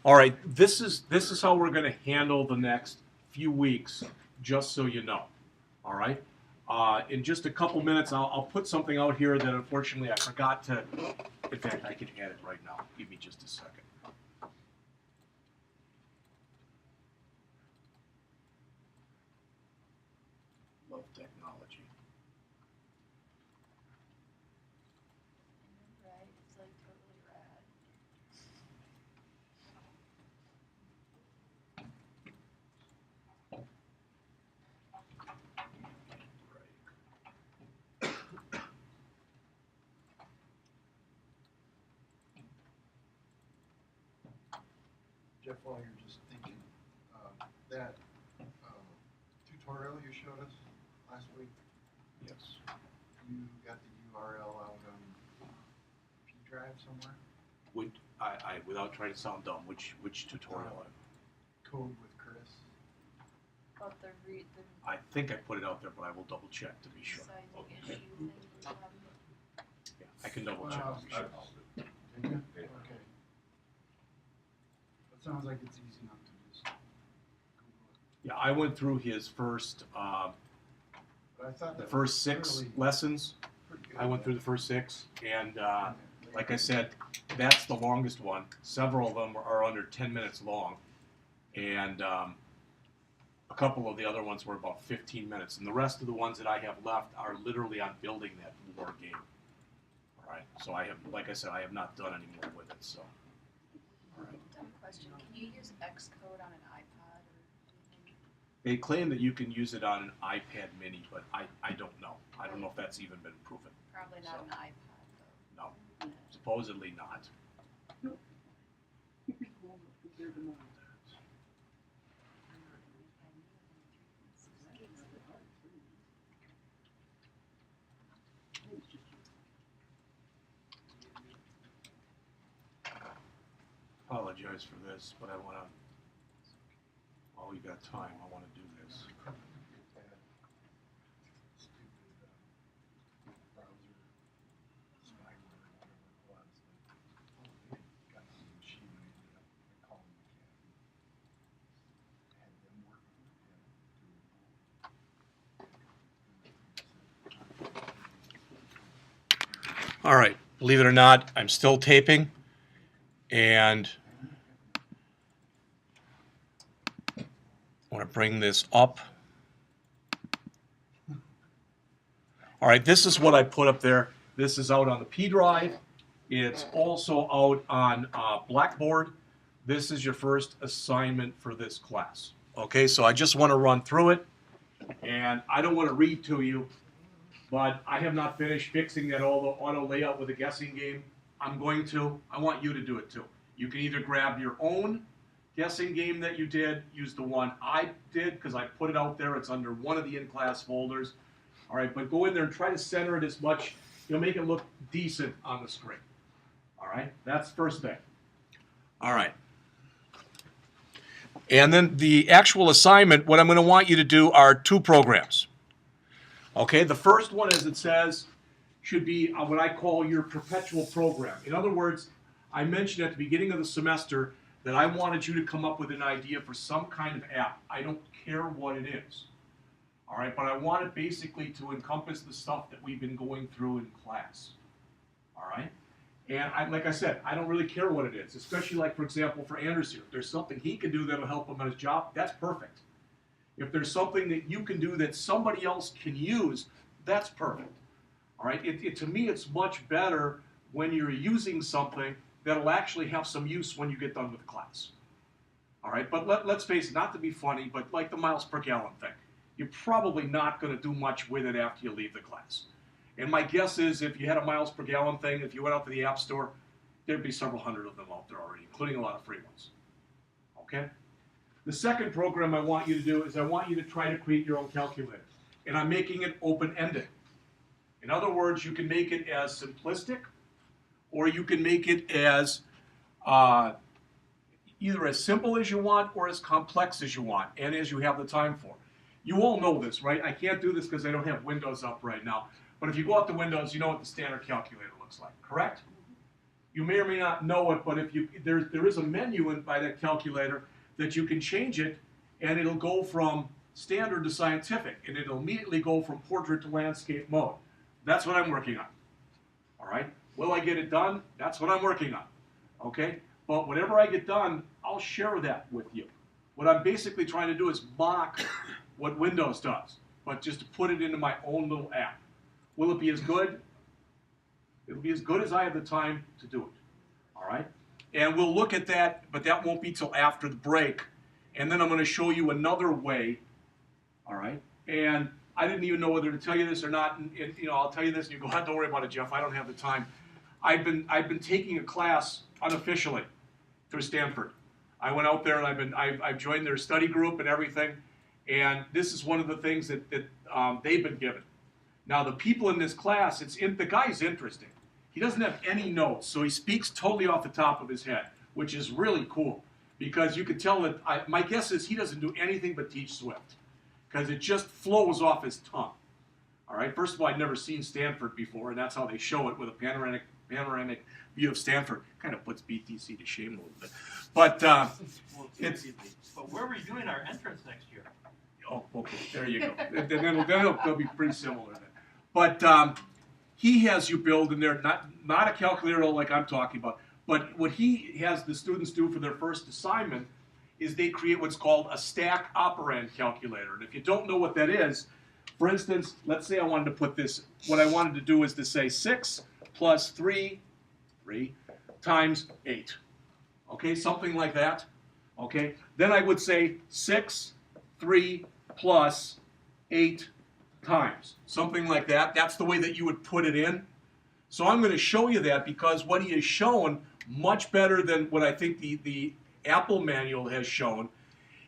All right, this is how we're going to handle the next few weeks, just so you know. All right. In just a couple minutes, I'll put something out here that unfortunately I forgot to. In fact, I can add it right now. Give me just a second. Love technology. Right, it's like totally rad. Jeff, while you're just thinking, that tutorial you showed us last week, Yes. you got the URL out on P drive somewhere? Without trying to sound dumb, which tutorial? Code with Chris. About the I think I put it out there, but I will double check to be sure. sizing Okay. issue thing we have. Yeah, I can double check to be sure. Did you? Okay. That sounds like it's easy enough to just Google it. Yeah, I went through his first But I thought the that first was 6 really lessons. pretty good. I went through the first 6, and like I said, that's the longest one. Several of them are under 10 minutes long, and a couple of the other ones were about 15 minutes. And the rest of the ones that I have left are literally on building that war game. All right, so I have, like I said, I have not done any more with it. So, all right. Dumb question, can you use Xcode on an iPad or anything? They claim that you can use it on an iPad Mini, but I don't know. I don't know if that's even been proven. Probably not So. an iPad No, supposedly not. Apologize for this, but I want to, while we've got time, I want to do this. All right, believe it or not, I'm still taping, and I want to bring this up. All right, this is what I put up there. This is out on the P drive. It's also out on Blackboard. This is your first assignment for this class. Okay, so I just want to run through it, and I don't want to read to you, but I have not finished fixing that auto layout with a guessing game. I'm going to. I want you to do it too. You can either grab your own guessing game that you did, use the one I did because I put it out there. It's under one of the InClass folders. All right, but go in there and try to center it as much. You'll make it look decent on the screen. All right, that's the first thing. All right. And then the actual assignment, what I'm going to want you to do are 2 programs. Okay, the first one, as it says, should be what I call your perpetual program. In other words, I mentioned at the beginning of the semester that I wanted you to come up with an idea for some kind of app. I don't care what it is. All right, but I want it basically to encompass the stuff that we've been going through in class. All right? And like I said, I don't really care what it is, especially like, for example, for Anders here. If there's something he can do that'll help him on his job, that's perfect. If there's something that you can do that somebody else can use, that's perfect. All right? To me, it's much better when you're using something that'll actually have some use when you get done with class. All right? But let's face it, not to be funny, but like the miles per gallon thing, you're probably not going to do much with it after you leave the class. And my guess is if you had a miles per gallon thing, if you went out to the App Store, there'd be several hundred of them out there already, including a lot of free ones. Okay? The second program I want you to do is I want you to try to create your own calculator. And I'm making it open-ended. In other words, you can make it as simplistic, or you can make it as either as simple as you want or as complex as you want, and as you have the time for. You all know this, right? I can't do this because I don't have Windows up right now. But if you go out to Windows, you know what the standard calculator looks like, correct? You may or may not know it, but if you there is a menu by that calculator that you can change it, and it'll go from standard to scientific, and it'll immediately go from portrait to landscape mode. That's what I'm working on. All right? Will I get it done? That's what I'm working on. Okay? But whenever I get done, I'll share that with you. What I'm basically trying to do is mock what Windows does, but just to put it into my own little app. Will it be as good? It'll be as good as I have the time to do it. All right? And we'll look at that, but that won't be till after the break. And then I'm going to show you another way. All right? And I didn't even know whether to tell you this or not. And I'll tell you this, and you go, don't worry about it, Jeff. I don't have the time. I've been taking a class unofficially through Stanford. I went out there and I've joined their study group and everything. And this is one of the things that they've been given. Now the people in this class, the guy's interesting. He doesn't have any notes, so he speaks totally off the top of his head, which is really cool because you could tell that. My guess is he doesn't do anything but teach Swift because it just flows off his tongue. All right. First of all, I'd never seen Stanford before, and that's how they show it with a panoramic view of Stanford. Kind of puts BTC to shame a little bit, but But where are we doing our entrance next year? Oh, okay. There you go. then it'll be pretty similar then. But he has you build in there, not a calculator like I'm talking about, but what he has the students do for their first assignment is they create what's called a stack operand calculator. And if you don't know what that is, for instance, let's say I wanted to put this, what I wanted to do is to say 6 plus 3 times 8. Okay, something like that. Okay, then I would say 6, 3 plus 8 times. Something like that. That's the way that you would put it in. So I'm going to show you that because what he has shown, much better than what I think the Apple manual has shown,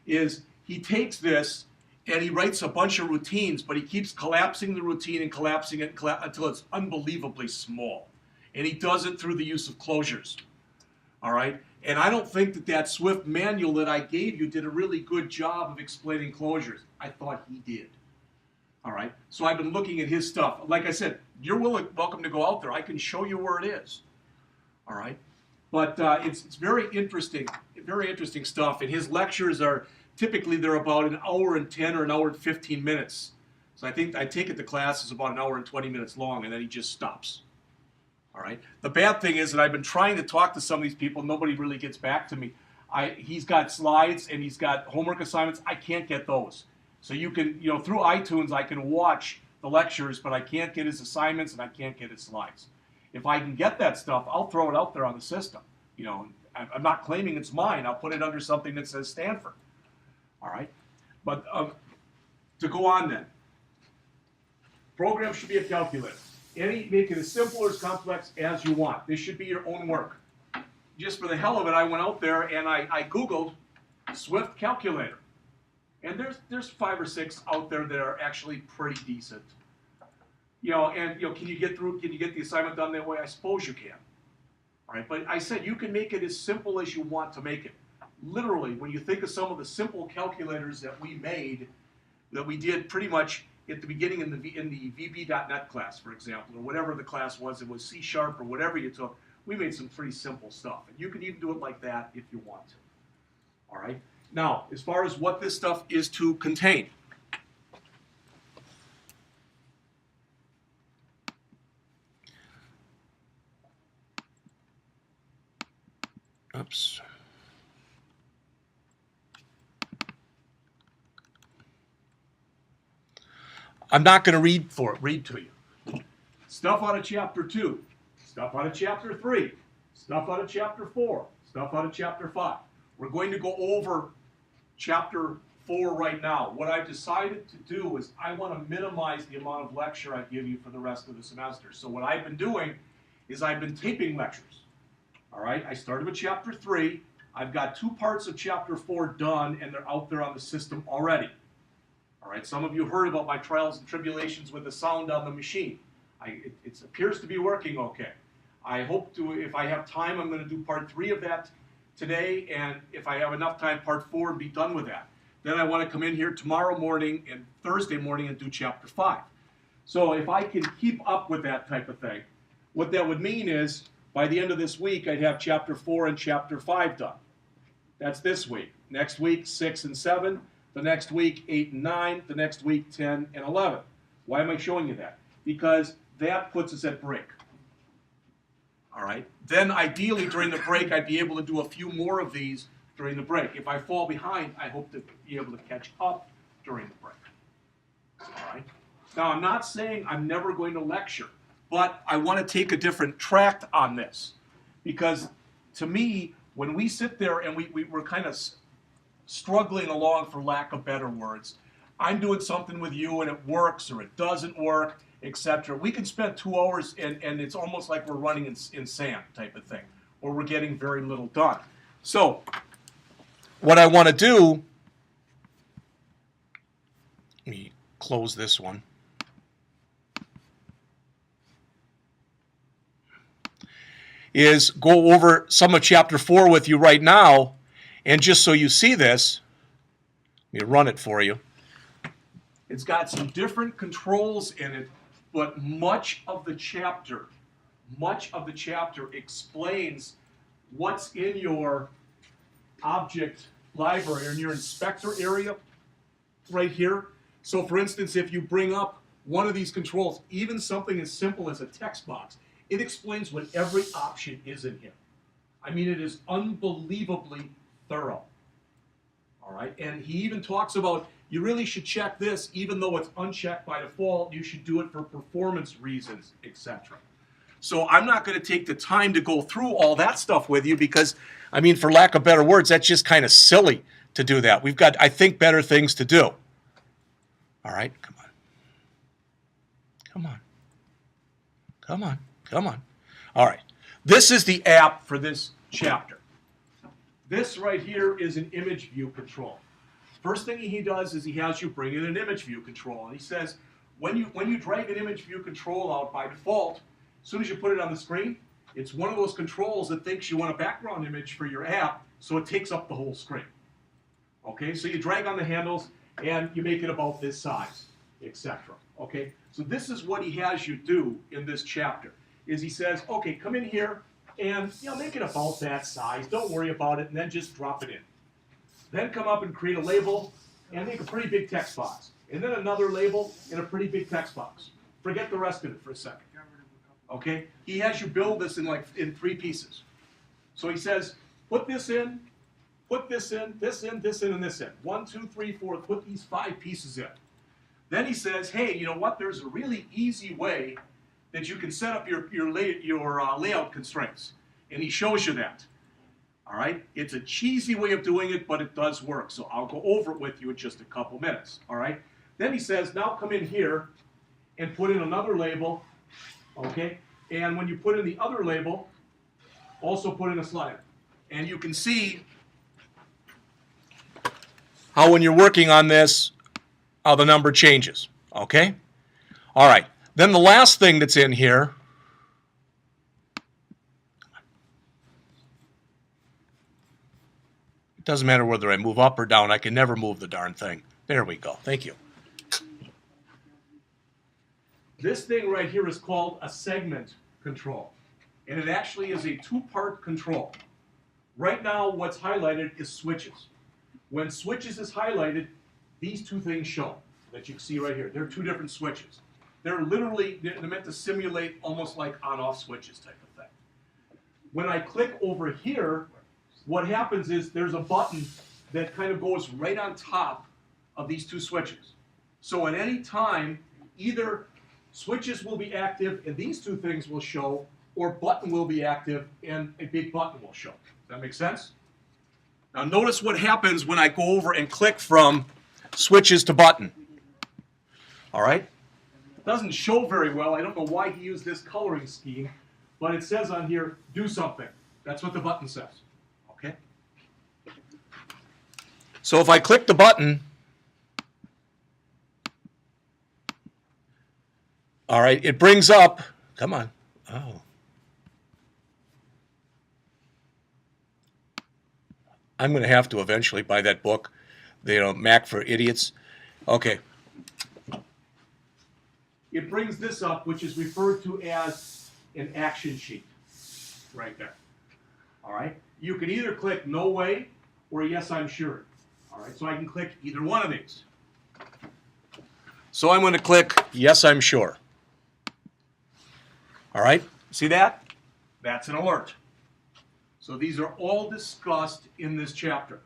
is he takes this and he writes a bunch of routines, but he keeps collapsing the routine and collapsing it until it's unbelievably small. And he does it through the use of closures. All right? And I don't think that Swift manual that I gave you did a really good job of explaining closures. I thought he did. All right? So I've been looking at his stuff. Like I said, you're welcome to go out there. I can show you where it is. All right? But it's very interesting stuff. And his lectures are typically they're about an hour and 10 or an hour and 15 minutes. So I take it the class is about an hour and 20 minutes long, and then he just stops. All right. The bad thing is that I've been trying to talk to some of these people. Nobody really gets back to me. He's got slides and he's got homework assignments. I can't get those. So you can, through iTunes, I can watch the lectures, but I can't get his assignments and I can't get his slides. If I can get that stuff, I'll throw it out there on the system. I'm not claiming it's mine. I'll put it under something that says Stanford. All right. But to go on then, program should be a calculator. Make it as simple or as complex as you want. This should be your own work. Just for the hell of it, I went out there and I Googled Swift calculator. And there's 5 or 6 out there that are actually pretty decent. Can you get the assignment done that way? I suppose you can. All right, but I said you can make it as simple as you want to make it. Literally, when you think of some of the simple calculators that we made, that we did pretty much at the beginning in the VB.NET class, for example, or whatever the class was, it was C# or whatever you took, we made some pretty simple stuff. And you can even do it like that if you want to. All right? Now, as far as what this stuff is to contain, oops. I'm not going to read to you. Stuff out of Chapter 2, stuff out of Chapter 3, stuff out of Chapter 4, stuff out of Chapter 5. We're going to go over Chapter 4 right now. What I've decided to do is I want to minimize the amount of lecture I give you for the rest of the semester. So what I've been doing is I've been taping lectures. All right, I started with Chapter 3. I've got 2 parts of Chapter 4 done, and they're out there on the system already. All right, some of you heard about my trials and tribulations with the sound on the machine. It appears to be working okay. I hope to, if I have time, I'm going to do part 3 of that today, and if I have enough time, part 4 and be done with that. Then I want to come in here tomorrow morning and Thursday morning and do Chapter 5. So if I can keep up with that type of thing, what that would mean is By the end of this week, I'd have Chapter 4 and Chapter 5 done. That's this week. Next week, 6 and 7. The next week, 8 and 9. The next week, 10 and 11. Why am I showing you that? Because that puts us at break. All right? Then ideally during the break, I'd be able to do a few more of these during the break. If I fall behind, I hope to be able to catch up during the break. All right? Now, I'm not saying I'm never going to lecture, but I want to take a different track on this. Because to me, when we sit there and we're kind of struggling along, for lack of better words, I'm doing something with you and it works or it doesn't work, etc. We can spend 2 hours and it's almost like we're running in sand type of thing, or we're getting very little done. So, what I want to do, let me close this one. Is go over some of Chapter 4 with you right now, and just so you see this, let me run it for you. It's got some different controls in it, but much of the chapter explains what's in your object library or in your inspector area right here. So for instance, if you bring up one of these controls, even something as simple as a text box, it explains what every option is in here. I mean, it is unbelievably thorough. All right, and he even talks about you really should check this, even though it's unchecked by default. You should do it for performance reasons, etc. So I'm not going to take the time to go through all that stuff with you because, I mean, for lack of better words, that's just kind of silly to do that. We've got, I think, better things to do. All right, come on. Come on. Come on. Come on. All right. This is the app for this chapter. This right here is an image view control. First thing he does is he has you bring in an image view control. And he says, when you drag an image view control out by default, as soon as you put it on the screen, it's one of those controls that thinks you want a background image for your app, so it takes up the whole screen. Okay, so you drag on the handles and you make it about this size, etc. Okay, so this is what he has you do in this chapter. Is he says, okay, come in here and make it about that size. Don't worry about it, and then just drop it in. Then come up and create a label and make a pretty big text box. And then another label and a pretty big text box. Forget the rest of it for a second. Okay? He has you build this in 3 pieces. So he says, put this in, put this in, this in, this in, and this in. 1, 2, 3, 4, put these 5 pieces in. Then he says, hey, you know what? There's a really easy way that you can set up your layout constraints. And he shows you that. All right? It's a cheesy way of doing it, but it does work. So I'll go over it with you in just a couple minutes. All right? Then he says, now come in here and put in another label. Okay? And when you put in the other label, also put in a slider. And you can see how when you're working on this, how the number changes. Okay? All right. Then the last thing that's in here, it doesn't matter whether I move up or down, I can never move the darn thing. There we go. Thank you. This thing right here is called a segment control. And it actually is a 2-part control. Right now, what's highlighted is switches. When switches is highlighted, these 2 things show that you can see right here. They're 2 different switches. They're meant to simulate almost like on-off switches type of thing. When I click over here, what happens is there's a button that kind of goes right on top of these 2 switches. So at any time, either switches will be active and these 2 things will show, or button will be active and a big button will show. Does that make sense? Now notice what happens when I go over and click from switches to button. All right? It doesn't show very well. I don't know why he used this coloring scheme, but it says on here, do something. That's what the button says. Okay? So if I click the button, all right, it brings up, come on. Oh. I'm going to have to eventually buy that book, Mac for Idiots. Okay. It brings this up, which is referred to as an action sheet. right there. All right? You can either click no way or yes, I'm sure. All right, so I can click either one of these. So I'm going to click yes, I'm sure. All right, see that? That's an alert. So these are all discussed in this chapter.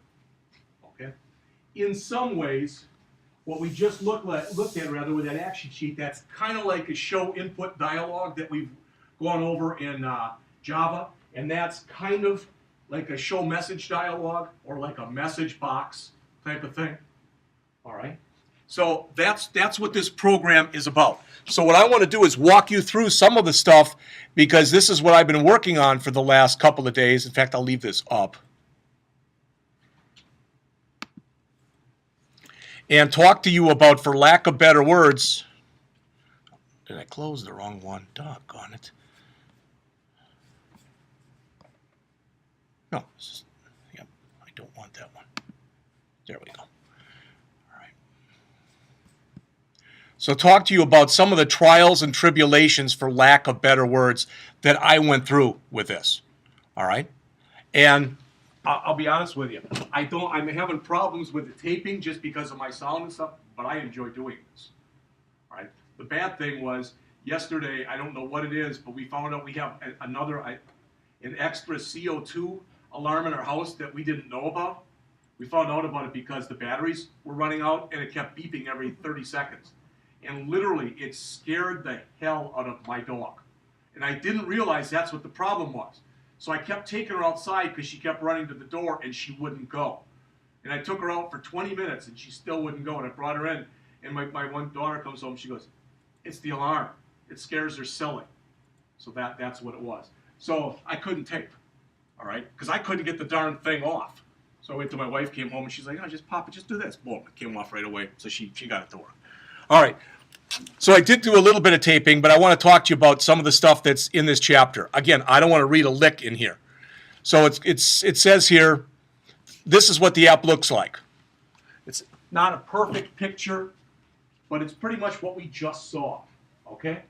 Okay? In some ways, what we just looked at with that action sheet, that's kind of like a show input dialog that we've gone over in Java, and that's kind of like a show message dialog or like a message box type of thing. All right? So that's what this program is about. So what I want to do is walk you through some of the stuff because this is what I've been working on for the last couple of days. In fact, I'll leave this up. And talk to you about, for lack of better words, did I close the wrong one? Doggone it. No, yep, I don't want that one. There we go. So talk to you about some of the trials and tribulations, for lack of better words, that I went through with this. All right? And I'll be honest with you. I'm having problems with the taping just because of my sound and stuff, but I enjoy doing this. All right? The bad thing was, yesterday, I don't know what it is, but we found out we have an extra CO2 alarm in our house that we didn't know about. We found out about it because the batteries were running out and it kept beeping every 30 seconds. And literally, it scared the hell out of my dog. And I didn't realize that's what the problem was. So I kept taking her outside because she kept running to the door and she wouldn't go. And I took her out for 20 minutes and she still wouldn't go. And I brought her in, and my one daughter comes home, she goes, "It's the alarm. It scares her silly." So that's what it was. So I couldn't tape, all right? Because I couldn't get the darn thing off. So I waited till my wife came home and she's like, "Oh, just pop it, just do this." Boom, it came off right away. So she got it to work. All right. So I did do a little bit of taping, but I want to talk to you about some of the stuff that's in this chapter. Again, I don't want to read a lick in here. So it says here, this is what the app looks like. It's not a perfect picture, but it's pretty much what we just saw, okay?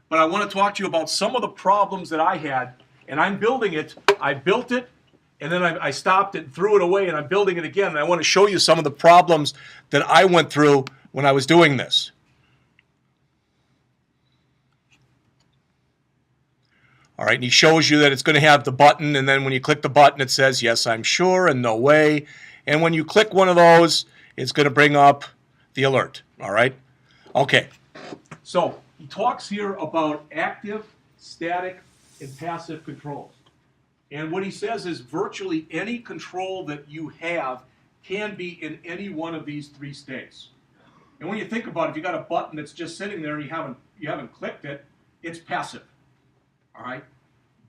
But I want to talk to you about some of the problems that I had, and I'm building it. I built it, and then I stopped it and threw it away, and I'm building it again, and I want to show you some of the problems that I went through when I was doing this. All right, and he shows you that it's going to have the button, and then when you click the button, it says, "Yes, I'm sure," and "No way." And when you click one of those, it's going to bring up the alert, all right? Okay, so he talks here about active, static, and passive controls. And what he says is virtually any control that you have can be in any one of these three states. And when you think about it, if you got a button that's just sitting there and you haven't clicked it, it's passive. All right,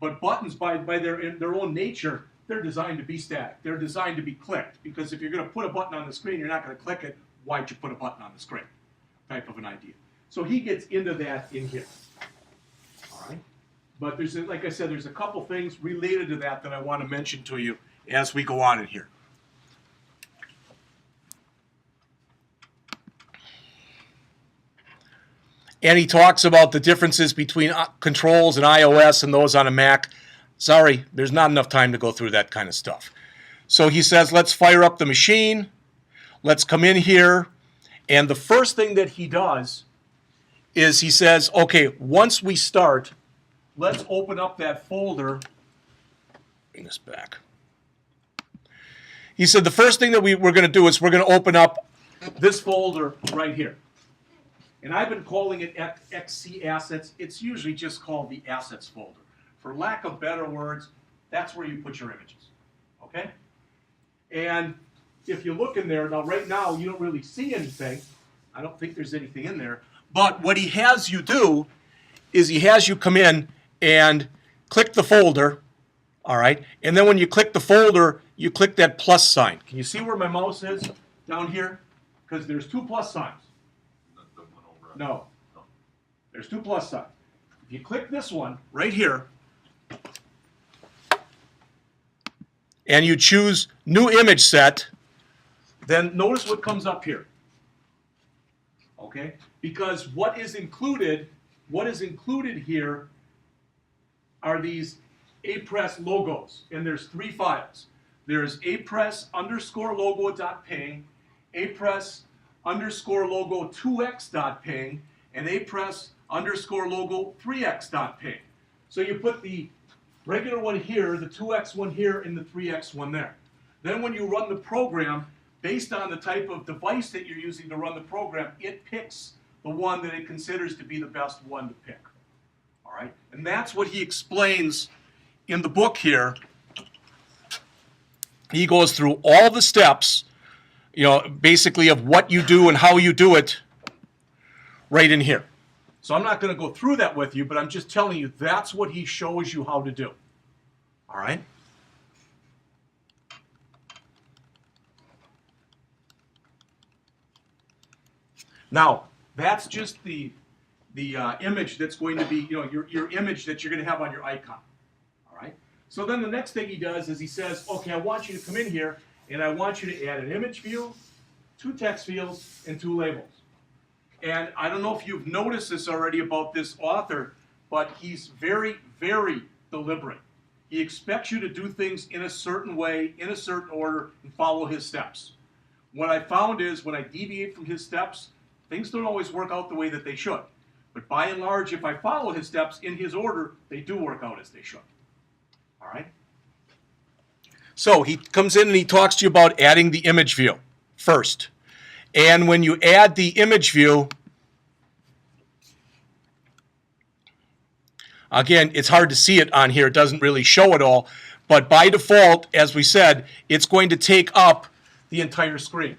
but buttons by their own nature, they're designed to be static. They're designed to be clicked, because if you're going to put a button on the screen, you're not going to click it. Why'd you put a button on the screen? Type of an idea. So he gets into that in here. All right, but like I said, there's a couple things related to that I want to mention to you as we go on in here. And he talks about the differences between controls in iOS and those on a Mac. Sorry, there's not enough time to go through that kind of stuff. So he says, let's fire up the machine. Let's come in here. And the first thing that he does is he says, okay, once we start, let's open up that folder. Bring this back. He said the first thing that we're going to do is we're going to open up this folder right here. And I've been calling it XC Assets. It's usually just called the Assets folder. For lack of better words, that's where you put your images, okay? And if you look in there, now right now you don't really see anything. I don't think there's anything in there. But what he has you do is he has you come in and click the folder, all right? And then when you click the folder, you click that plus sign. Can you see where my mouse is down here? Because there's two plus signs. No. There's two plus signs. If you click this one right here, and you choose New Image Set, then notice what comes up here. Okay? Because what is included here are these Apress logos, and there's 3 files. There's apress_logo.ping, apress_logo2x.ping, and apress_logo3x.ping. So you put the regular one here, the 2x one here, and the 3x one there. Then when you run the program, based on the type of device that you're using to run the program, it picks the one that it considers to be the best one to pick. All right? And that's what he explains in the book here. He goes through all the steps, you know, basically of what you do and how you do it right in here. So I'm not going to go through that with you, but I'm just telling you that's what he shows you how to do. All right? Now, that's just the image that's going to be, you know, your image that you're going to have on your icon. All right? So then the next thing he does is he says, okay, I want you to come in here and I want you to add an image view, 2 text fields, and 2 labels. And I don't know if you've noticed this already about this author, but he's very, very deliberate. He expects you to do things in a certain way, in a certain order, and follow his steps. What I found is when I deviate from his steps, things don't always work out the way that they should. But by and large, if I follow his steps in his order, they do work out as they should. All right? So he comes in and he talks to you about adding the image view first. And when you add the image view, again, it's hard to see it on here. It doesn't really show it all. But by default, as we said, it's going to take up the entire screen.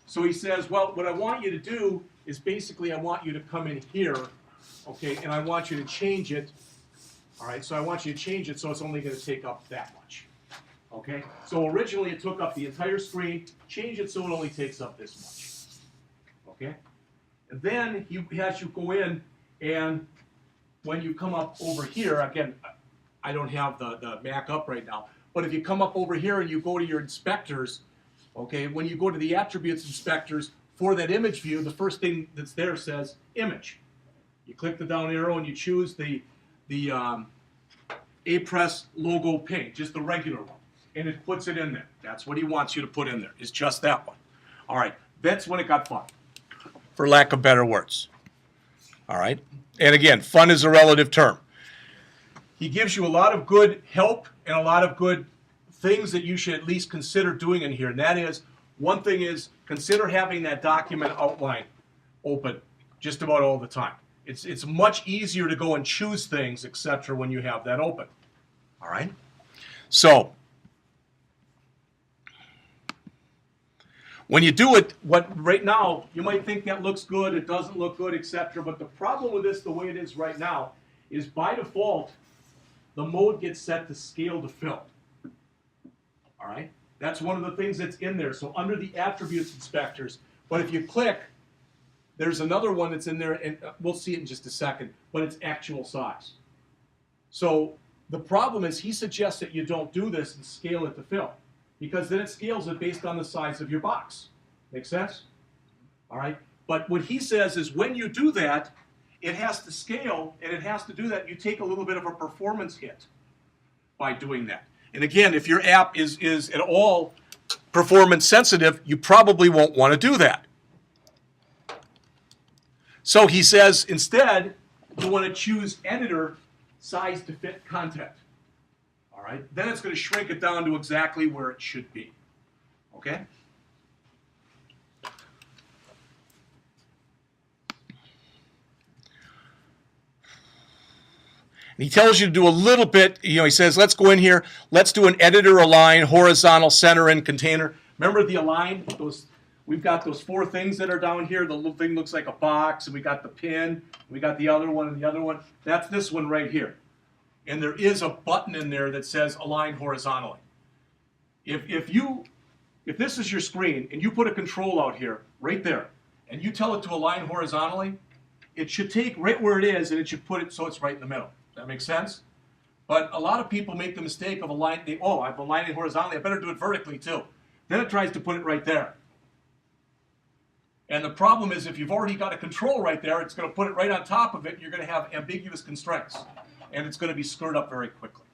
So he says, well, what I want you to do is basically I want you to come in here, okay, and I want you to change it. All right, so I want you to change it so it's only going to take up that much. Okay, so originally it took up the entire screen. Change it so it only takes up this much. Okay, and then he has you go in, and when you come up over here, again, I don't have the Mac up right now, but if you come up over here and you go to your inspectors, okay, when you go to the attributes inspectors for that image view, the first thing that's there says image. You click the down arrow and you choose the Apress logo ping, just the regular one, and it puts it in there. That's what he wants you to put in there, is just that one. All right, that's when it got fun, for lack of better words. All right, and again, fun is a relative term. He gives you a lot of good help and a lot of good things that you should at least consider doing in here, and that is, one thing is, consider having that document outline open just about all the time. It's much easier to go and choose things, etc., when you have that open. All right? So, when you do it, right now, you might think that looks good, it doesn't look good, etc., but the problem with this, the way it is right now, is by default, the mode gets set to scale to fill. All right? That's one of the things that's in there. So under the attributes inspectors, but if you click, there's another one that's in there, and we'll see it in just a second, but it's actual size. So the problem is he suggests that you don't do this and scale it to fill, because then it scales it based on the size of your box. Make sense? All right? But what he says is when you do that, it has to scale, and it has to do that. You take a little bit of a performance hit by doing that. And again, if your app is at all performance sensitive, you probably won't want to do that. So he says, instead, you want to choose editor size to fit content. All right? Then it's going to shrink it down to exactly where it should be. Okay? And he tells you to do a little bit, you know, he says, let's go in here, let's do an editor align, horizontal, center, and container. Remember the align? We've got those 4 things that are down here. The little thing looks like a box, and we got the pin, we got the other one, and the other one. That's this one right here. And there is a button in there that says align horizontally. If this is your screen, and you put a control out here, right there, and you tell it to align horizontally, it should take right where it is, and it should put it so it's right in the middle. That makes sense? But a lot of people make the mistake of aligning, I've aligned it horizontally, I better do it vertically too. Then it tries to put it right there. And the problem is if you've already got a control right there, it's going to put it right on top of it, and you're going to have ambiguous constraints. And it's going to be screwed up very quickly.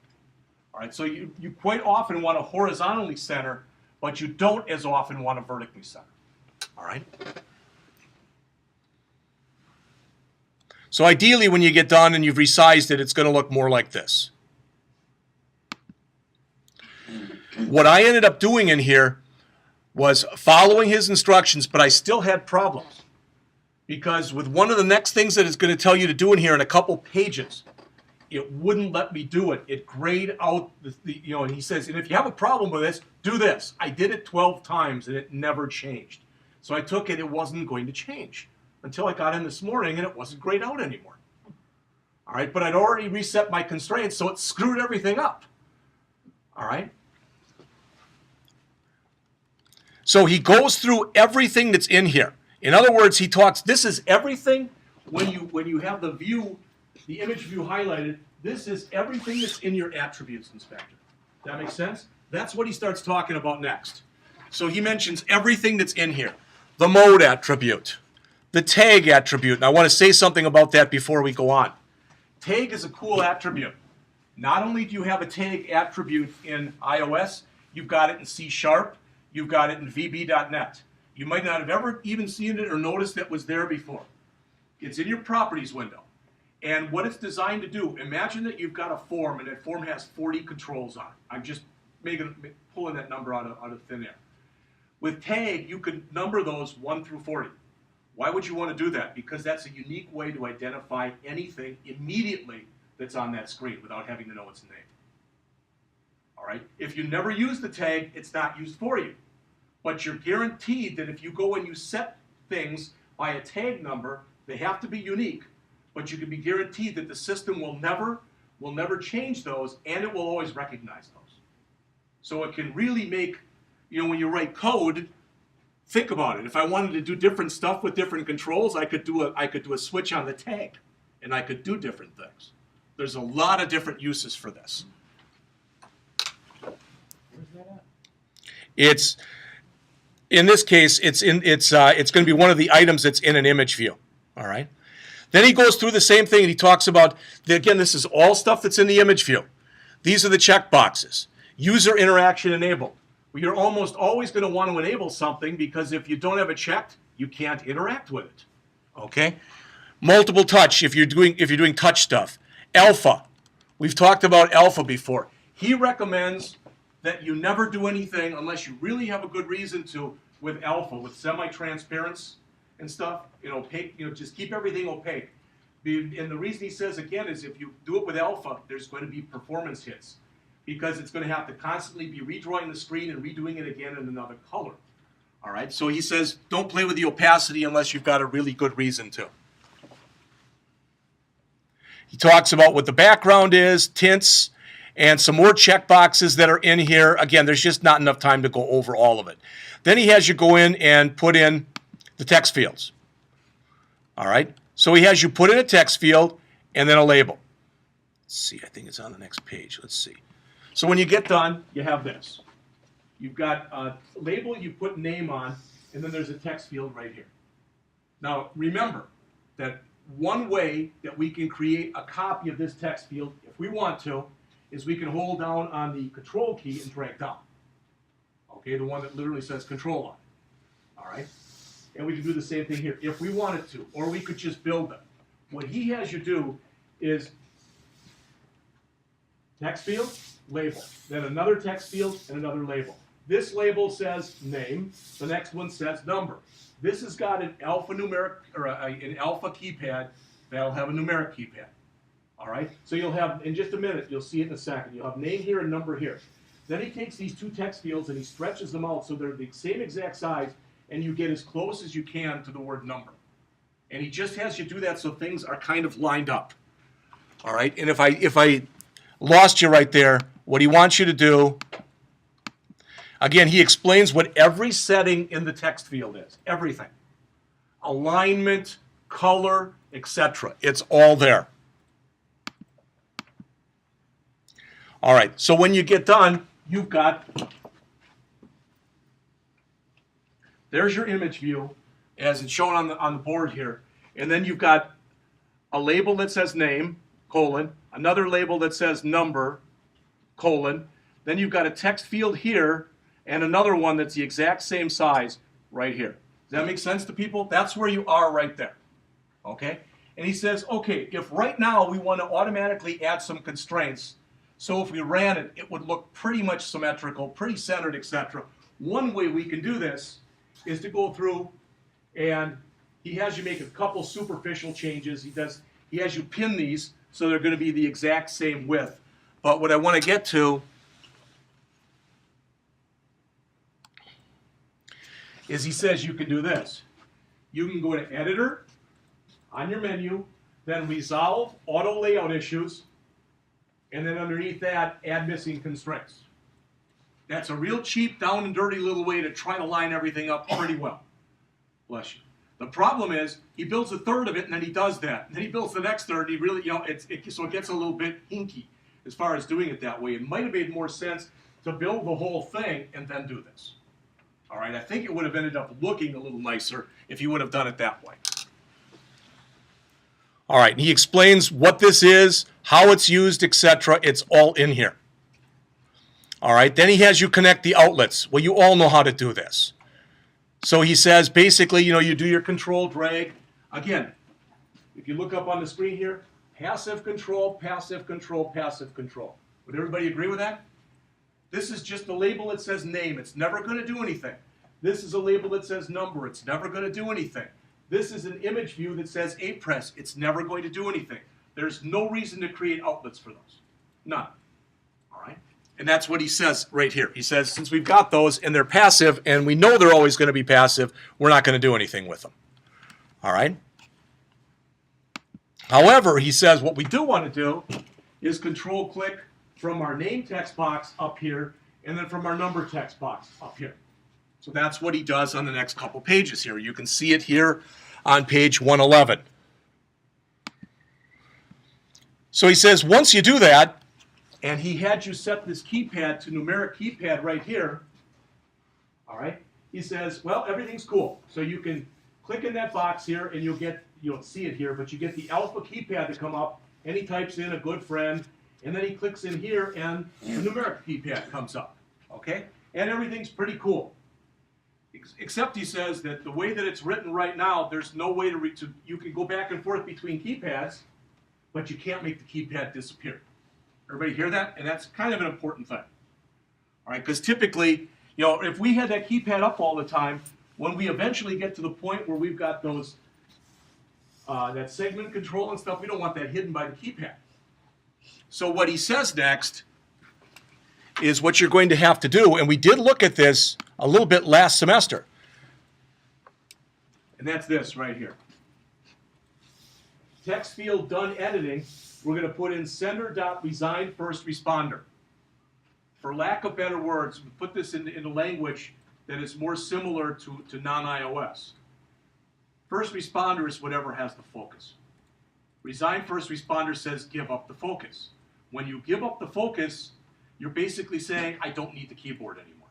All right, so you quite often want to horizontally center, but you don't as often want to vertically center. All right? So ideally, when you get done and you've resized it, it's going to look more like this. What I ended up doing in here was following his instructions, but I still had problems. Because with one of the next things that it's going to tell you to do in here in a couple pages, it wouldn't let me do it. It grayed out and he says, and if you have a problem with this, do this. I did it 12 times and it never changed. So I took it wasn't going to change until I got in this morning and it wasn't grayed out anymore. All right, but I'd already reset my constraints, so it screwed everything up. All right. So he goes through everything that's in here. In other words, he talks, this is everything when you have the view, the image view highlighted, this is everything that's in your attributes inspector. That makes sense? That's what he starts talking about next. So he mentions everything that's in here. The mode attribute, the tag attribute, and I want to say something about that before we go on. Tag is a cool attribute. Not only do you have a tag attribute in iOS, you've got it in C#, you've got it in VB.net. You might not have ever even seen it or noticed it was there before. It's in your properties window. And what it's designed to do, imagine that you've got a form and that form has 40 controls on it. I'm just pulling that number out of thin air. With tag, you could number those 1 through 40. Why would you want to do that? Because that's a unique way to identify anything immediately that's on that screen without having to know its name. All right? If you never use the tag, it's not used for you. But you're guaranteed that if you go and you set things by a tag number, they have to be unique, but you can be guaranteed that the system will never change those, and it will always recognize those. So it can really make, when you write code, think about it. If I wanted to do different stuff with different controls, I could do a switch on the tag, and I could do different things. There's a lot of different uses for this. Where's that at? It's in this case, it's going to be one of the items that's in an image view. All right. Then he goes through the same thing and he talks about, again, this is all stuff that's in the image view. These are the check boxes. User interaction enabled. Well, you're almost always going to want to enable something because if you don't have it checked, you can't interact with it. Okay. Multiple touch if you're doing touch stuff. Alpha. We've talked about alpha before. He recommends that you never do anything unless you really have a good reason to with alpha, with semi-transparency and stuff, opaque, just keep everything opaque. And the reason he says, again, is if you do it with alpha, there's going to be performance hits because it's going to have to constantly be redrawing the screen and redoing it again in another color. All right, so he says, don't play with the opacity unless you've got a really good reason to. He talks about what the background is, tints, and some more checkboxes that are in here. Again, there's just not enough time to go over all of it. Then he has you go in and put in the text fields. All right? So he has you put in a text field and then a label. Let's see, I think it's on the next page. Let's see. So when you get done, you have this. You've got a label you put name on, and then there's a text field right here. Now, remember that one way that we can create a copy of this text field, if we want to, is we can hold down on the control key and drag down. Okay, the one that literally says control on it. All right? And we can do the same thing here if we wanted to, or we could just build them. What he has you do is text field, label, then another text field and another label. This label says name, the next one says number. This has got an alpha numeric, or an alpha keypad that'll have a numeric keypad. All right, so you'll have, in just a minute, you'll see it in a second, you'll have name here and number here. Then he takes these two text fields and he stretches them out so they're the same exact size, and you get as close as you can to the word number. And he just has you do that so things are kind of lined up. All right, and if I lost you right there, what he wants you to do, again, he explains what every setting in the text field is, everything. Alignment, color, etc. It's all there. All right, so when you get done, you've got, there's your image view as it's shown on the board here. And then you've got a label that says name, colon, another label that says number, colon, then you've got a text field here, and another one that's the exact same size right here. Does that make sense to people? That's where you are right there. Okay? And he says, okay, if right now we want to automatically add some constraints, so if we ran it, it would look pretty much symmetrical, pretty centered, etc. One way we can do this is to go through, and he has you make a couple superficial changes. He has you pin these so they're going to be the exact same width. But what I want to get to is he says you can do this. You can go to Editor on your menu, then Resolve Auto Layout Issues, and then underneath that, Add Missing Constraints. That's a real cheap, down and dirty little way to try to line everything up pretty well. Bless you. The problem is, he builds a third of it, and then he does that. And then he builds the next third, and he really, so it gets a little bit hinky as far as doing it that way. It might have made more sense to build the whole thing and then do this. All right, I think it would have ended up looking a little nicer if you would have done it that way. All right, and he explains what this is, how it's used, etc. It's all in here. All right, then he has you connect the outlets. Well, you all know how to do this. So he says, basically, you do your control drag. Again, if you look up on the screen here, passive control, passive control, passive control. Would everybody agree with that? This is just a label that says name. It's never going to do anything. This is a label that says number. It's never going to do anything. This is an image view that says APress. It's never going to do anything. There's no reason to create outlets for those. None. All right? And that's what he says right here. He says, since we've got those and they're passive, and we know they're always going to be passive, we're not going to do anything with them. All right? However, he says what we do want to do is control-click from our name text box up here and then from our number text box up here. So that's what he does on the next couple pages here. You can see it here on page 111. So he says once you do that, and he had you set this keypad to numeric keypad right here, all right, he says, well, everything's cool. So you can click in that box here, and you don't see it here, but you get the alpha keypad to come up, and he types in a good friend, and then he clicks in here, and the numeric keypad comes up, okay? And everything's pretty cool. Except he says that the way that it's written right now, there's no way you can go back and forth between keypads, but you can't make the keypad disappear. Everybody hear that? And that's kind of an important thing. All right, because typically, if we had that keypad up all the time, when we eventually get to the point where we've got those, that segment control and stuff, we don't want that hidden by the keypad. So what he says next is what you're going to have to do, and we did look at this a little bit last semester, and that's this right here. Text field done editing, we're going to put in sender.resign first responder. For lack of better words, we put this in a language that is more similar to non-iOS. First responder is whatever has the focus. Resign first responder says give up the focus. When you give up the focus, you're basically saying, I don't need the keyboard anymore.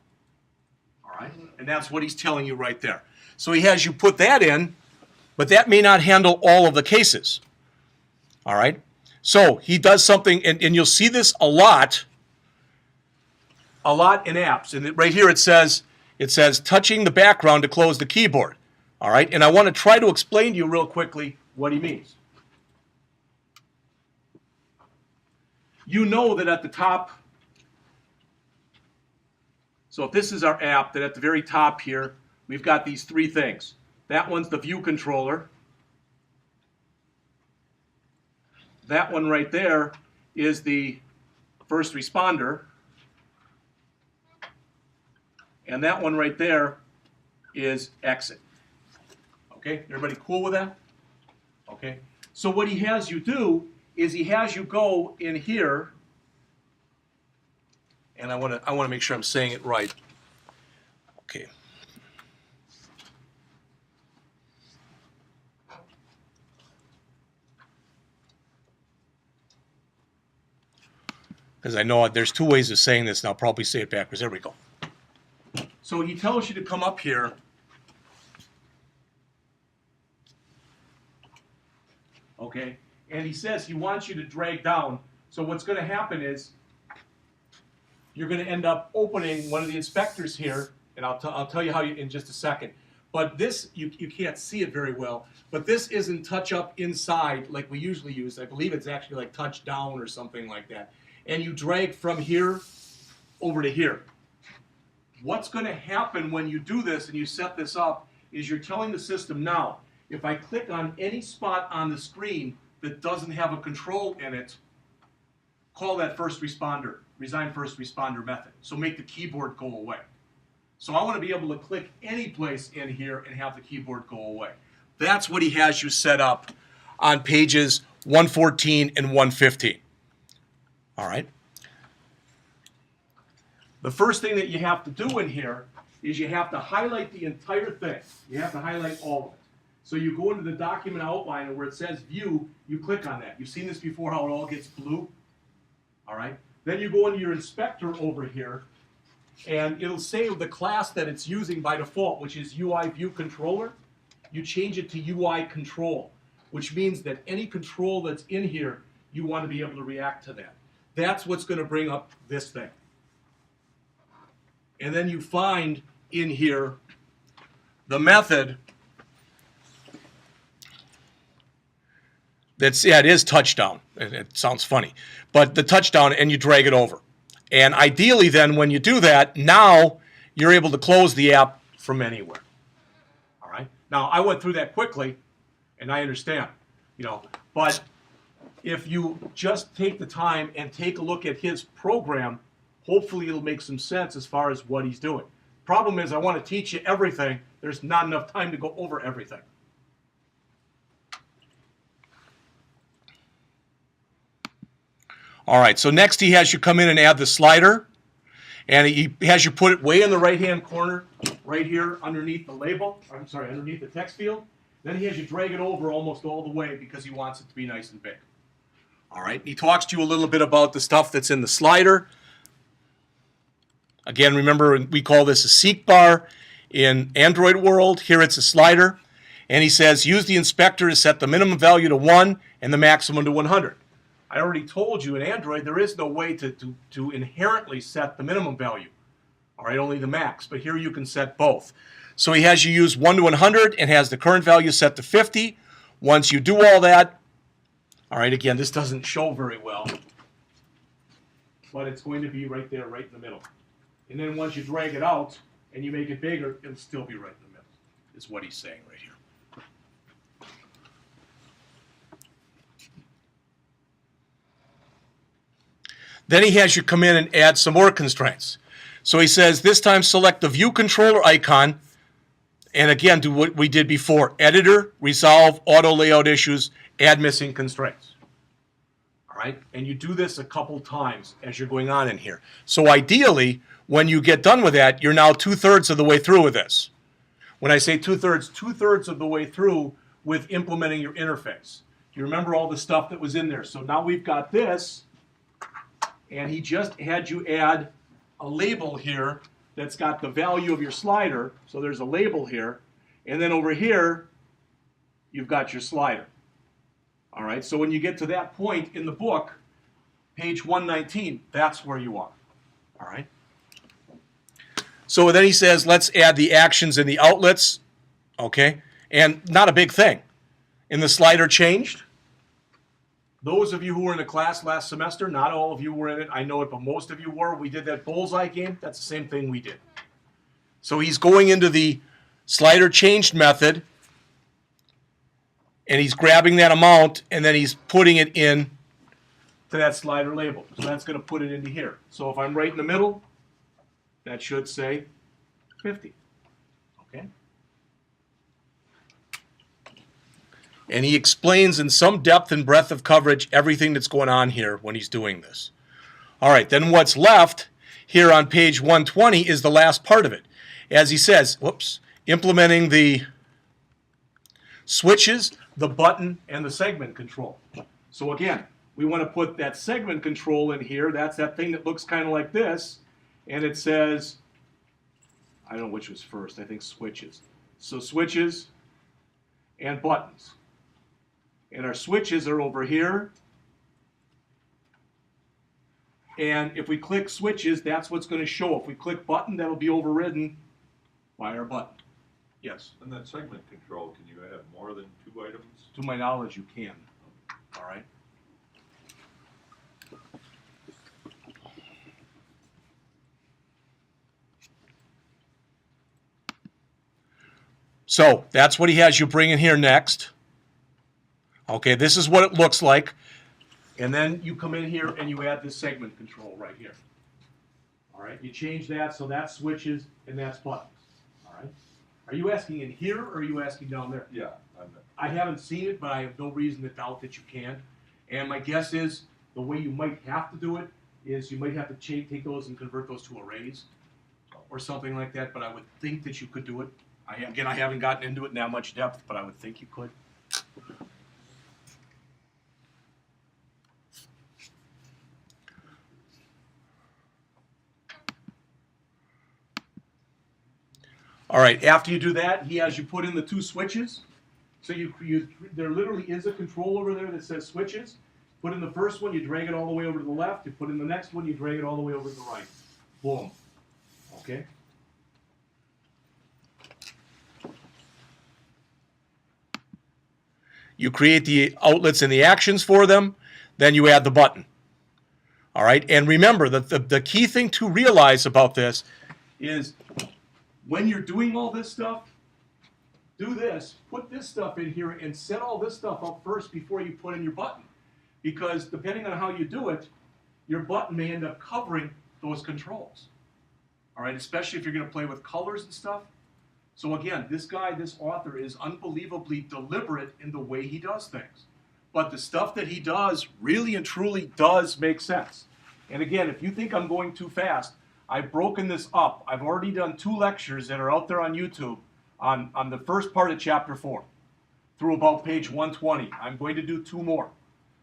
All right? And that's what he's telling you right there. So he has you put that in, but that may not handle all of the cases. All right? So he does something, and you'll see this a lot in apps. And right here it says touching the background to close the keyboard. All right? And I want to try to explain to you real quickly what he means. You know that at the top, so if this is our app, that at the very top here, we've got these three things. That one's the view controller. That one right there is the first responder. And that one right there is exit. Okay, everybody cool with that? Okay, so what he has you do is he has you go in here, and I want to make sure I'm saying it right. Okay. Because I know there's two ways of saying this, and I'll probably say it backwards. There we go. So he tells you to come up here. Okay, and he says he wants you to drag down. So what's going to happen is you're going to end up opening one of the inspectors here, and I'll tell you how in just a second. But this, you can't see it very well, but this isn't touch up inside like we usually use. I believe it's actually like touch down or something like that. And you drag from here over to here. What's going to happen when you do this and you set this up is you're telling the system now, if I click on any spot on the screen that doesn't have a control in it, call that first responder, resign first responder method. So make the keyboard go away. So I want to be able to click any place in here and have the keyboard go away. That's what he has you set up on pages 114 and 115. All right. The first thing that you have to do in here is you have to highlight the entire thing. You have to highlight all of it. So you go into the document outline and where it says view, you click on that. You've seen this before, how it all gets blue. All right. Then you go into your inspector over here, and it'll say the class that it's using by default, which is UI View Controller. You change it to UI Control, which means that any control that's in here, you want to be able to react to that. That's what's going to bring up this thing. And then you find in here the method that's, yeah, it is touchdown. It sounds funny. But the touchdown, and you drag it over. And ideally then, when you do that, now you're able to close the app from anywhere. All right? Now, I went through that quickly, and I understand, but if you just take the time and take a look at his program, hopefully it'll make some sense as far as what he's doing. Problem is, I want to teach you everything. There's not enough time to go over everything. All right, so next he has you come in and add the slider, and he has you put it way in the right-hand corner, right here underneath the label, underneath the text field. Then he has you drag it over almost all the way because he wants it to be nice and big. All right, he talks to you a little bit about the stuff that's in the slider. Again, remember, we call this a seek bar in Android world. Here it's a slider. And he says, use the inspector to set the minimum value to 1 and the maximum to 100. I already told you in Android there is no way to inherently set the minimum value. All right, only the max. But here you can set both. So he has you use 1 to 100 and has the current value set to 50. Once you do all that, all right, again, this doesn't show very well, but it's going to be right there, right in the middle. And then once you drag it out and you make it bigger, it'll still be right in the middle, is what he's saying right here. Then he has you come in and add some more constraints. So he says, this time select the view controller icon, and again, do what we did before. Editor, resolve, auto layout issues, add missing constraints. All right, and you do this a couple times as you're going on in here. So ideally, when you get done with that, you're now 2/3 of the way through with this. When I say 2/3, 2/3 of the way through with implementing your interface. You remember all the stuff that was in there. So now we've got this, and he just had you add a label here that's got the value of your slider. So there's a label here. And then over here, you've got your slider. All right, so when you get to that point in the book, page 119, that's where you are. All right. So then he says, let's add the actions and the outlets. Okay, and not a big thing. And the slider changed. Those of you who were in the class last semester, not all of you were in it, I know it, but most of you were. We did that bullseye game. That's the same thing we did. So he's going into the slider changed method, and he's grabbing that amount, and then he's putting it in to that slider label. So that's going to put it into here. So if I'm right in the middle, that should say 50. Okay? And he explains in some depth and breadth of coverage everything that's going on here when he's doing this. All right, then what's left here on page 120 is the last part of it. As he says, whoops, implementing the switches, the button, and the segment control. So again, we want to put that segment control in here. That's that thing that looks kind of like this. And it says, I don't know which was first, I think switches. So switches and buttons. And our switches are over here. And if we click switches, that's what's going to show. If we click button, that'll be overridden by our button. Yes. And that segment control, can you have more than 2 items? To my knowledge, you can. All right. So that's what he has you bring in here next. Okay, this is what it looks like. And then you come in here and you add this segment control right here. All right, you change that so that switches and that's buttons. All right. Are you asking in here or are you asking down there? Yeah. I haven't seen it, but I have no reason to doubt that you can. And my guess is the way you might have to do it is you might have to take those and convert those to arrays or something like that. But I would think that you could do it. Again, I haven't gotten into it in that much depth, but I would think you could. All right, after you do that, he has you put in the 2 switches. So there literally is a control over there that says switches. Put in the first one, you drag it all the way over to the left. You put in the next one, you drag it all the way over to the right. Boom. Okay? You create the outlets and the actions for them, then you add the button. All right, and remember that the key thing to realize about this is when you're doing all this stuff, do this, put this stuff in here and set all this stuff up first before you put in your button. Because depending on how you do it, your button may end up covering those controls. All right, especially if you're going to play with colors and stuff. So again, this author is unbelievably deliberate in the way he does things. But the stuff that he does really and truly does make sense. And again, if you think I'm going too fast, I've broken this up. I've already done 2 lectures that are out there on YouTube on the first part of Chapter 4 through about page 120. I'm going to do 2 more.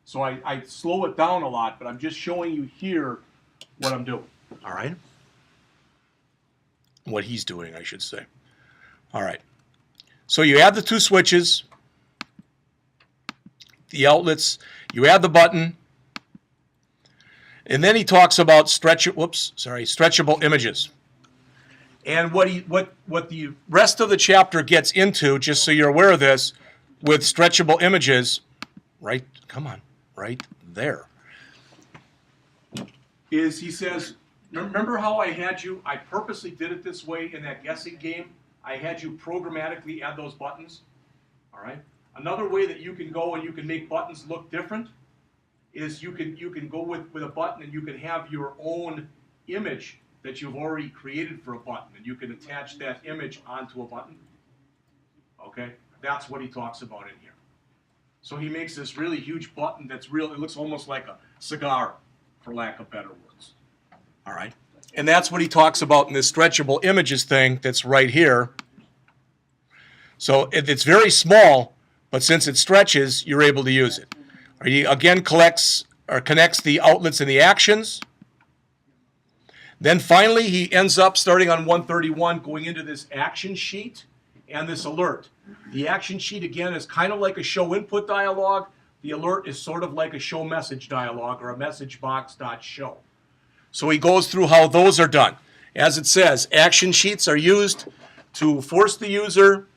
So I slow it down a lot, but I'm just showing you here what I'm doing. All right? What he's doing, I should say. All right. So you add the 2 switches, the outlets, you add the button, and then he talks about stretchable images. And what the rest of the chapter gets into, just so you're aware of this, with stretchable images, right there, is he says, remember how I purposely did it this way in that guessing game? I had you programmatically add those buttons, all right? Another way that you can go and you can make buttons look different is you can go with a button and you can have your own image that you've already created for a button, and you can attach that image onto a button. Okay, that's what he talks about in here. So he makes this really huge button that's real. It looks almost like a cigar, for lack of better words. All right, and that's what he talks about in this stretchable images thing that's right here. So it's very small, but since it stretches, you're able to use it. He again connects the outlets and the actions. Then finally, he ends up starting on 131, going into this action sheet and this alert. The action sheet, again, is kind of like a show input dialog. The alert is sort of like a show message dialog or a message box.show. So he goes through how those are done. As it says, action sheets are used to force the user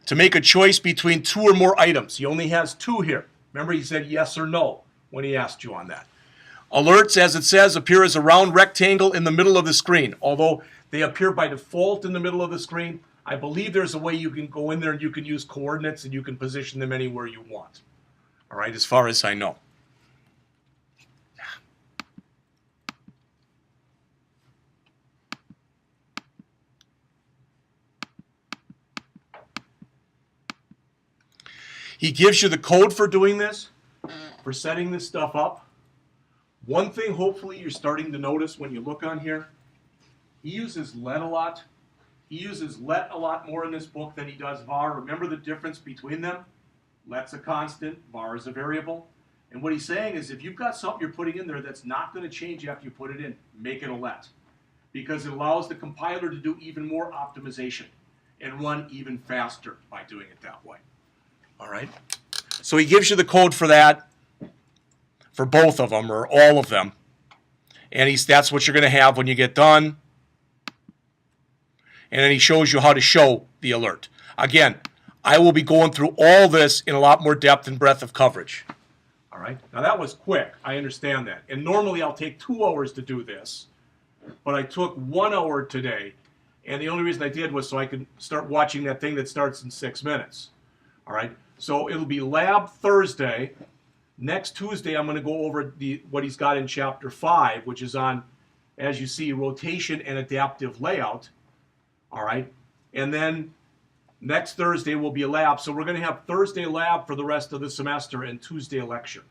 to make a choice between 2 or more items. He only has 2 here. Remember, he said yes or no when he asked you on that. Alerts, as it says, appear as a round rectangle in the middle of the screen. Although they appear by default in the middle of the screen, I believe there's a way you can go in there and you can use coordinates and you can position them anywhere you want. All right, as far as I know. He gives you the code for doing this, for setting this stuff up. One thing hopefully you're starting to notice when you look on here, he uses let a lot. He uses let a lot more in this book than he does var. Remember the difference between them? Let's a constant, var is a variable. And what he's saying is if you've got something you're putting in there that's not going to change after you put it in, make it a let. Because it allows the compiler to do even more optimization and run even faster by doing it that way. All right? So he gives you the code for that, for both of them or all of them. And that's what you're going to have when you get done. And then he shows you how to show the alert. Again, I will be going through all this in a lot more depth and breadth of coverage. All right. Now that was quick. I understand that. And normally I'll take 2 hours to do this, but I took 1 hour today. And the only reason I did was so I could start watching that thing that starts in 6 minutes. All right. So it'll be lab Thursday. Next Tuesday, I'm going to go over what he's got in Chapter 5, which is on, as you see, rotation and adaptive layout. All right. And then next Thursday will be a lab. So we're going to have Thursday lab for the rest of the semester and Tuesday lecture.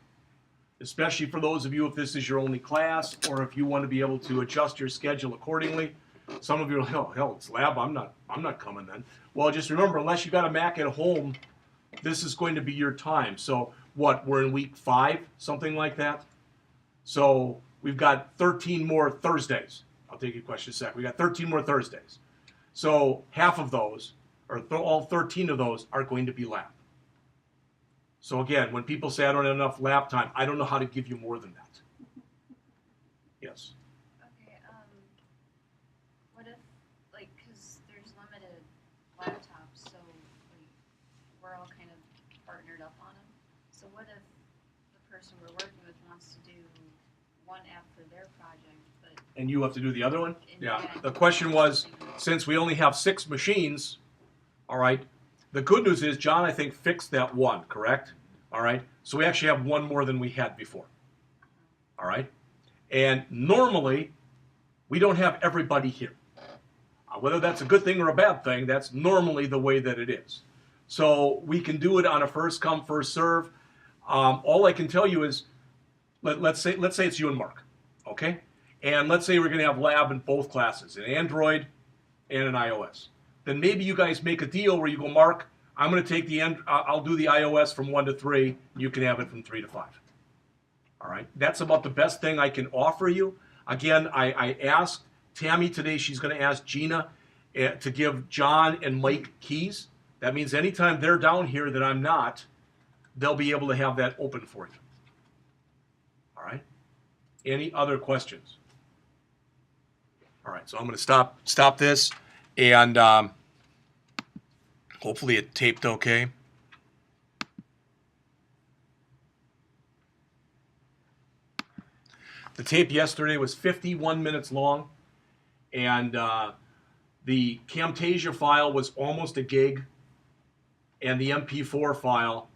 Especially for those of you, if this is your only class, or if you want to be able to adjust your schedule accordingly. Some of you are like, oh, hell, it's lab. I'm not coming then. Well, just remember, unless you got a Mac at home, this is going to be your time. So what, we're in week 5, something like that? So we've got 13 more Thursdays. I'll take your question in a sec. We got 13 more Thursdays. So half of those, or all 13 of those, are going to be lab. So again, when people say I don't have enough lab time, I don't know how to give you more than that. Yes. Okay, what if, like, because there's limited laptops, so, like, we're all kind of partnered up on them. So what if the person we're working with wants to do one app for their project, but... And you have to do the other one? and Yeah. yeah, The question was, since we only have 6 machines, all right, the good news is John, I think, fixed that one, correct? All right. So we actually have one more than we had before. All right. And normally, we don't have everybody here. Whether that's a good thing or a bad thing, that's normally the way that it is. So we can do it on a first come, first serve. All I can tell you is, let's say it's you and Mark, okay? And let's say we're going to have lab in both classes, an Android and an iOS. Then maybe you guys make a deal where you go, Mark, I'm going to take I'll do the iOS from 1 to 3. You can have it from 3 to 5. All right. That's about the best thing I can offer you. Again, I asked Tammy today. She's going to ask Gina to give John and Mike keys. That means anytime they're down here that I'm not, they'll be able to have that open for you. All right. Any other questions? All right. So I'm going to stop this, and hopefully it taped okay. The tape yesterday was 51 minutes long, and the Camtasia file was almost a gig, and the MP4 file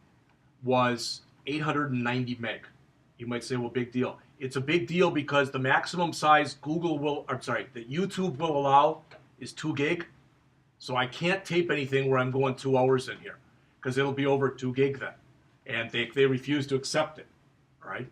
was 890 meg. You might say, well, big deal. It's a big deal because the maximum size that YouTube will allow is 2 gig. So I can't tape anything where I'm going 2 hours in here because it'll be over 2 gig then. And they refuse to accept it, all right?